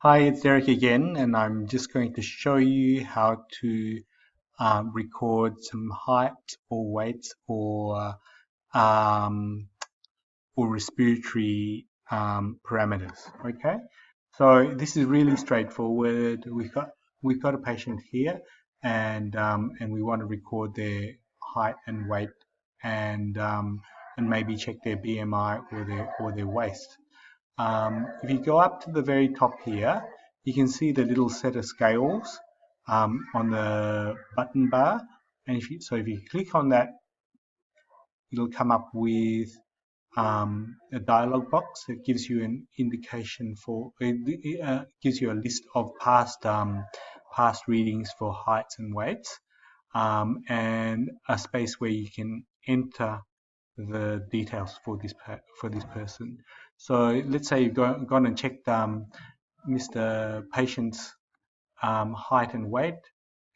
Hi, it's Derek again, and I'm just going to show you how to record some height or weight um, or respiratory parameters. Okay, so this is really straightforward. We've got a patient here, and we want to record their height and weight, and maybe check their BMI or their waist. If you go up to the very top here, you can see the little set of scales on the button bar. And if you click on that, it'll come up with a dialog box that gives you an indication for gives you a list of past readings for heights and weights, and a space where you can enter the details for this person. So let's say you've gone and checked Mr. Patient's height and weight,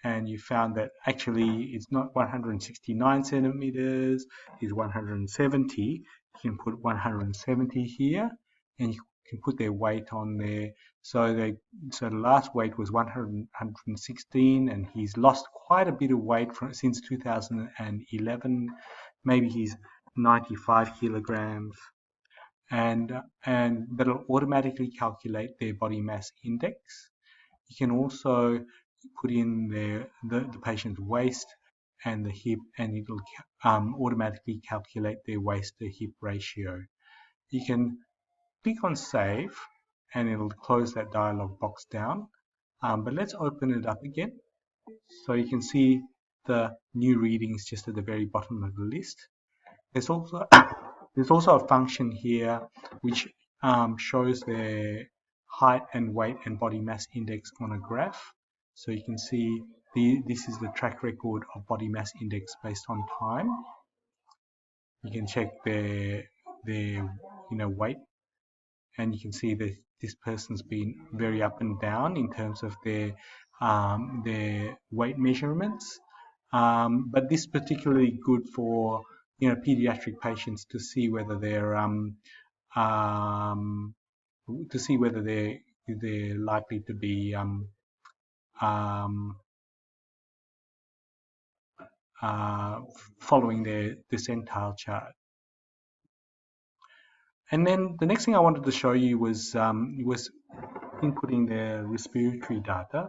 and you found that actually it's not 169 centimeters, it's 170. You can put 170 here, and you can put their weight on there. So the last weight was 116, and he's lost quite a bit of weight since 2011. Maybe he's 95 kilograms, and that'll automatically calculate their body mass index. You can also put in the patient's waist and the hip, and it'll automatically calculate their waist to hip ratio. You can click on save, and it'll close that dialog box down. But let's open it up again. So you can see the new readings just at the very bottom of the list. There's also there's also a function here which shows their height and weight and body mass index on a graph. So you can see this is the track record of body mass index based on time. You can check their weight, and you can see that this person's been very up and down in terms of their weight measurements. But this is particularly good for pediatric patients to see whether um, they're likely to be um, uh, following their decentile chart. And then the next thing I wanted to show you was inputting their respiratory data.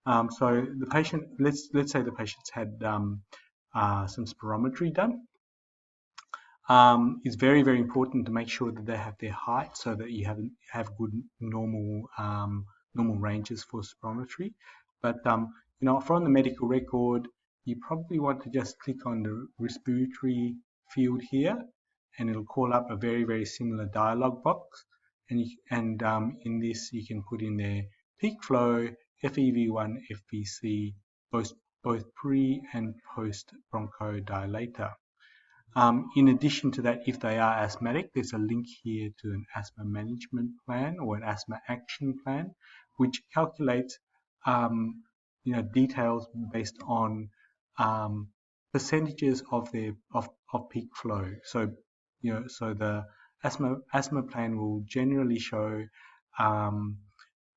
So the patient, let's say the patient's had some spirometry done. It's very important to make sure that they have their height so that you have good normal ranges for spirometry. But from the medical record, you probably want to just click on the respiratory field here, and it'll call up a very similar dialog box. And in this, you can put in their peak flow, FEV1, FVC, both pre and post bronchodilator. In addition to that, if they are asthmatic, there's a link here to an asthma management plan or an asthma action plan, which calculates details based on percentages of their of peak flow. So the asthma plan will generally show um,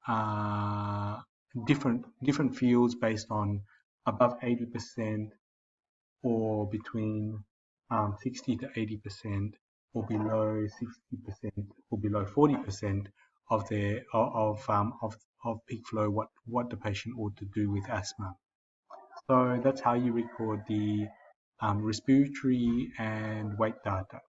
uh, different fields based on above 80% or between 60 to 80% or below 60% or below 40% of their of peak flow, what the patient ought to do with asthma. So that's how you record the respiratory and weight data.